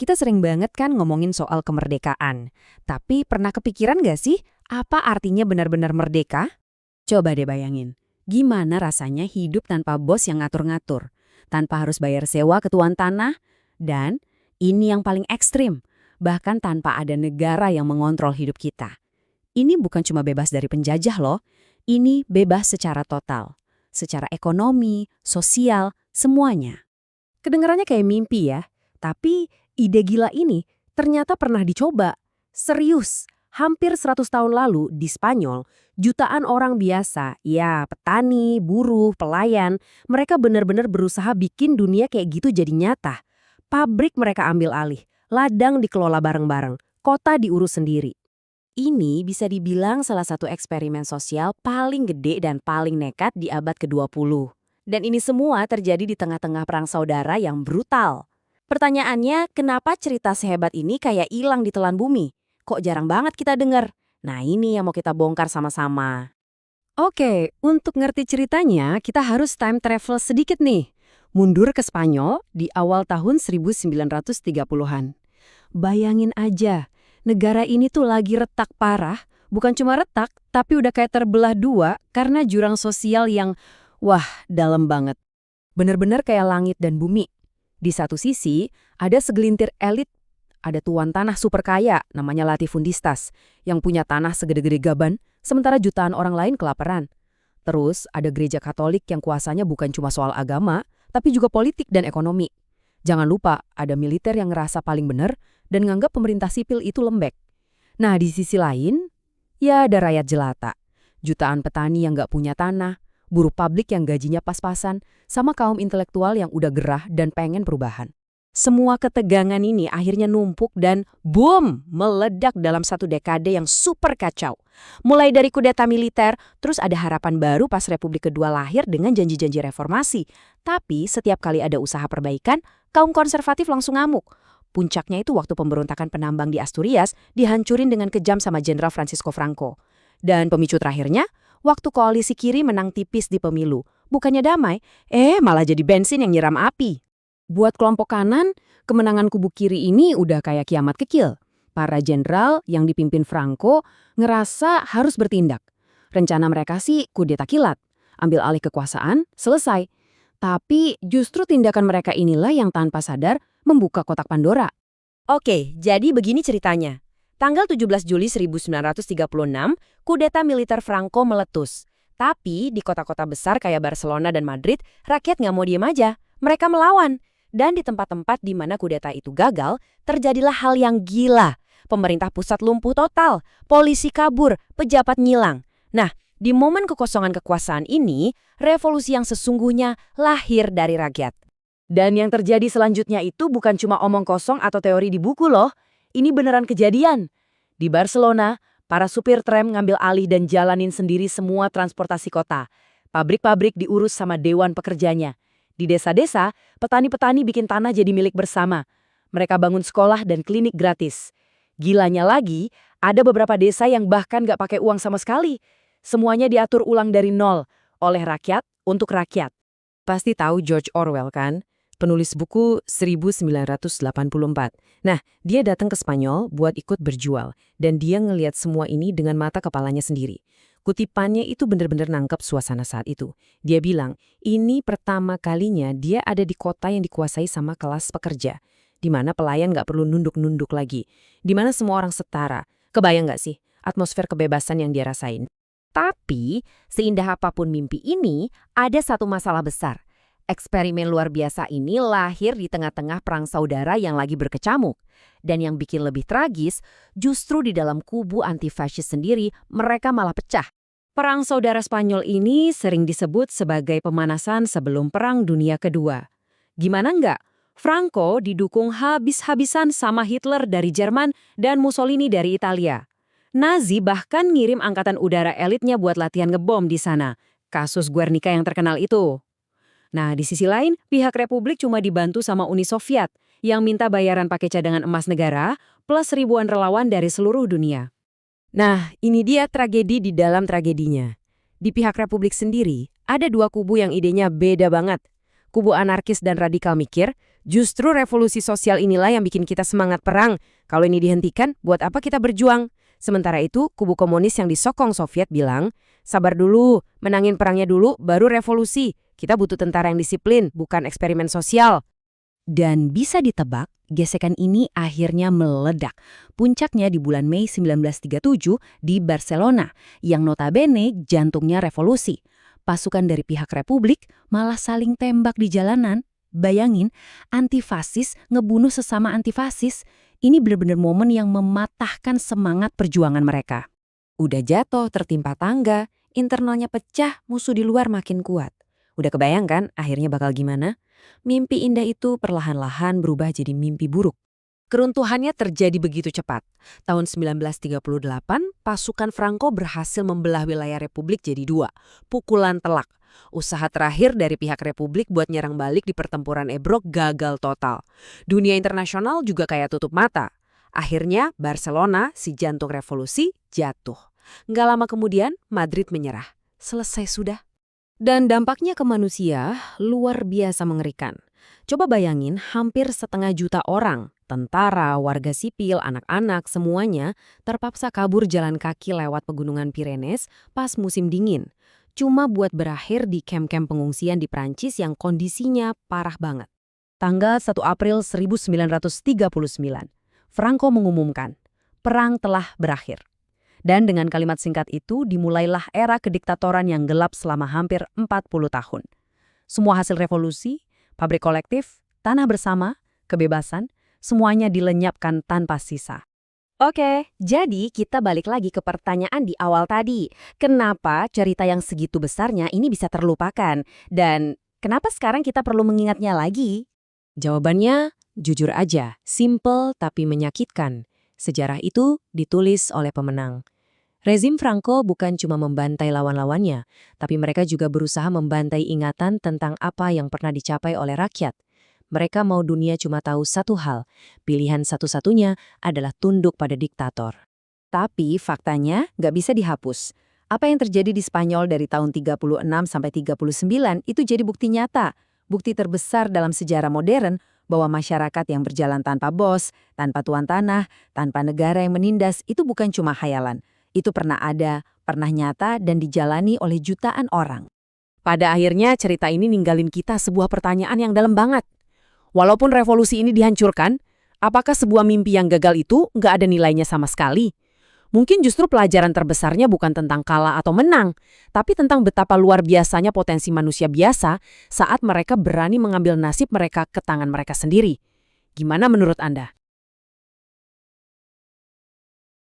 Kita sering banget kan ngomongin soal kemerdekaan. Tapi pernah kepikiran nggak sih apa artinya benar-benar merdeka? Coba deh bayangin, gimana rasanya hidup tanpa bos yang ngatur-ngatur, tanpa harus bayar sewa ke tuan tanah, dan ini yang paling ekstrim, bahkan tanpa ada negara yang mengontrol hidup kita. Ini bukan cuma bebas dari penjajah loh, ini bebas secara total, secara ekonomi, sosial, semuanya. Kedengarannya kayak mimpi ya, tapi ide gila ini ternyata pernah dicoba. Serius, hampir 100 tahun lalu di Spanyol, jutaan orang biasa, ya petani, buruh, pelayan, mereka benar-benar berusaha bikin dunia kayak gitu jadi nyata. Pabrik mereka ambil alih, ladang dikelola bareng-bareng, kota diurus sendiri. Ini bisa dibilang salah satu eksperimen sosial paling gede dan paling nekat di abad ke-20. Dan ini semua terjadi di tengah-tengah perang saudara yang brutal. Pertanyaannya, kenapa cerita sehebat ini kayak hilang di telan bumi? Kok jarang banget kita dengar? Nah ini yang mau kita bongkar sama-sama. Oke, untuk ngerti ceritanya, kita harus time travel sedikit nih. Mundur ke Spanyol di awal tahun 1930-an. Bayangin aja, negara ini tuh lagi retak parah. Bukan cuma retak, tapi udah kayak terbelah dua karena jurang sosial yang, wah, dalam banget. Bener-bener kayak langit dan bumi. Di satu sisi, ada segelintir elit, ada tuan tanah super kaya, namanya latifundistas, yang punya tanah segede-gede gaban, sementara jutaan orang lain kelaparan. Terus, ada gereja Katolik yang kuasanya bukan cuma soal agama, tapi juga politik dan ekonomi. Jangan lupa, ada militer yang ngerasa paling benar dan nganggap pemerintah sipil itu lembek. Nah, di sisi lain, ya ada rakyat jelata. Jutaan petani yang nggak punya tanah, buruh pabrik yang gajinya pas-pasan, sama kaum intelektual yang udah gerah dan pengen perubahan. Semua ketegangan ini akhirnya numpuk dan boom, meledak dalam satu dekade yang super kacau. Mulai dari kudeta militer, terus ada harapan baru pas Republik Kedua lahir dengan janji-janji reformasi. Tapi setiap kali ada usaha perbaikan, kaum konservatif langsung ngamuk. Puncaknya itu waktu pemberontakan penambang di Asturias dihancurin dengan kejam sama Jenderal Francisco Franco. Dan pemicu terakhirnya, waktu koalisi kiri menang tipis di pemilu. Bukannya damai, malah jadi bensin yang nyiram api. Buat kelompok kanan, kemenangan kubu kiri ini udah kayak kiamat kecil. Para jenderal yang dipimpin Franco ngerasa harus bertindak. Rencana mereka sih kudeta kilat, ambil alih kekuasaan, selesai. Tapi justru tindakan mereka inilah yang tanpa sadar membuka kotak Pandora. Oke, jadi begini ceritanya. Tanggal 17 Juli 1936, kudeta militer Franco meletus. Tapi di kota-kota besar kayak Barcelona dan Madrid, rakyat nggak mau diem aja. Mereka melawan. Dan di tempat-tempat di mana kudeta itu gagal, terjadilah hal yang gila. Pemerintah pusat lumpuh total, polisi kabur, pejabat ngilang. Nah, di momen kekosongan kekuasaan ini, revolusi yang sesungguhnya lahir dari rakyat. Dan yang terjadi selanjutnya itu bukan cuma omong kosong atau teori di buku loh. Ini beneran kejadian. Di Barcelona, para supir tram ngambil alih dan jalanin sendiri semua transportasi kota. Pabrik-pabrik diurus sama dewan pekerjanya. Di desa-desa, petani-petani bikin tanah jadi milik bersama. Mereka bangun sekolah dan klinik gratis. Gilanya lagi, ada beberapa desa yang bahkan gak pakai uang sama sekali. Semuanya diatur ulang dari nol, oleh rakyat untuk rakyat. Pasti tahu George Orwell kan? Penulis buku 1984. Nah, dia datang ke Spanyol buat ikut berjual. Dan dia ngelihat semua ini dengan mata kepalanya sendiri. Kutipannya itu benar-benar nangkep suasana saat itu. Dia bilang, ini pertama kalinya dia ada di kota yang dikuasai sama kelas pekerja. Di mana pelayan nggak perlu nunduk-nunduk lagi. Di mana semua orang setara. Kebayang nggak sih atmosfer kebebasan yang dia rasain? Tapi, seindah apapun mimpi ini, ada satu masalah besar. Eksperimen luar biasa ini lahir di tengah-tengah perang saudara yang lagi berkecamuk. Dan yang bikin lebih tragis, justru di dalam kubu anti-fasis sendiri, mereka malah pecah. Perang saudara Spanyol ini sering disebut sebagai pemanasan sebelum Perang Dunia Kedua. Gimana enggak? Franco didukung habis-habisan sama Hitler dari Jerman dan Mussolini dari Italia. Nazi bahkan ngirim angkatan udara elitnya buat latihan ngebom di sana. Kasus Guernica yang terkenal itu. Nah, di sisi lain, pihak Republik cuma dibantu sama Uni Soviet yang minta bayaran pakai cadangan emas negara plus ribuan relawan dari seluruh dunia. Nah, ini dia tragedi di dalam tragedinya. Di pihak Republik sendiri, ada dua kubu yang idenya beda banget. Kubu anarkis dan radikal mikir, Justru revolusi sosial inilah yang bikin kita semangat perang. Kalau ini dihentikan, buat apa kita berjuang? Sementara itu, kubu komunis yang disokong Soviet bilang, sabar dulu, menangin perangnya dulu, baru revolusi. Kita butuh tentara yang disiplin, bukan eksperimen sosial. Dan bisa ditebak, gesekan ini akhirnya meledak. Puncaknya di bulan Mei 1937 di Barcelona, yang notabene jantungnya revolusi. Pasukan dari pihak Republik malah saling tembak di jalanan. Bayangin, antifasis ngebunuh sesama antifasis. Ini benar-benar momen yang mematahkan semangat perjuangan mereka. Udah jatuh, tertimpa tangga, internalnya pecah, musuh di luar makin kuat. Udah kebayang kan akhirnya bakal gimana? Mimpi indah itu perlahan-lahan berubah jadi mimpi buruk. Keruntuhannya terjadi begitu cepat. Tahun 1938, pasukan Franco berhasil membelah wilayah Republik jadi dua. Pukulan telak. Usaha terakhir dari pihak Republik buat nyerang balik di pertempuran Ebro gagal total. Dunia internasional juga kayak tutup mata. Akhirnya Barcelona, si jantung revolusi, jatuh. Nggak lama kemudian Madrid menyerah. Selesai sudah. Dan dampaknya ke manusia luar biasa mengerikan. Coba bayangin hampir 1,5 juta orang, tentara, warga sipil, anak-anak, semuanya terpaksa kabur jalan kaki lewat pegunungan Pyrenees pas musim dingin. Cuma buat berakhir di kamp-kamp pengungsian di Prancis yang kondisinya parah banget. Tanggal 1 April 1939, Franco mengumumkan, perang telah berakhir. Dan dengan kalimat singkat itu dimulailah era kediktatoran yang gelap selama hampir 40 tahun. Semua hasil revolusi, pabrik kolektif, tanah bersama, kebebasan, semuanya dilenyapkan tanpa sisa. Oke, jadi kita balik lagi ke pertanyaan di awal tadi. Kenapa cerita yang segitu besarnya ini bisa terlupakan? Dan kenapa sekarang kita perlu mengingatnya lagi? Jawabannya, jujur aja, simple tapi menyakitkan. Sejarah itu ditulis oleh pemenang. Rezim Franco bukan cuma membantai lawan-lawannya, tapi mereka juga berusaha membantai ingatan tentang apa yang pernah dicapai oleh rakyat. Mereka mau dunia cuma tahu satu hal, pilihan satu-satunya adalah tunduk pada diktator. Tapi faktanya nggak bisa dihapus. Apa yang terjadi di Spanyol dari tahun 36 sampai 39 itu jadi bukti nyata, bukti terbesar dalam sejarah modern bahwa masyarakat yang berjalan tanpa bos, tanpa tuan tanah, tanpa negara yang menindas itu bukan cuma khayalan. Itu pernah ada, pernah nyata dan dijalani oleh jutaan orang. Pada akhirnya cerita ini ninggalin kita sebuah pertanyaan yang dalam banget. Walaupun revolusi ini dihancurkan, apakah sebuah mimpi yang gagal itu nggak ada nilainya sama sekali? Mungkin justru pelajaran terbesarnya bukan tentang kalah atau menang, tapi tentang betapa luar biasanya potensi manusia biasa saat mereka berani mengambil nasib mereka ke tangan mereka sendiri. Gimana menurut Anda?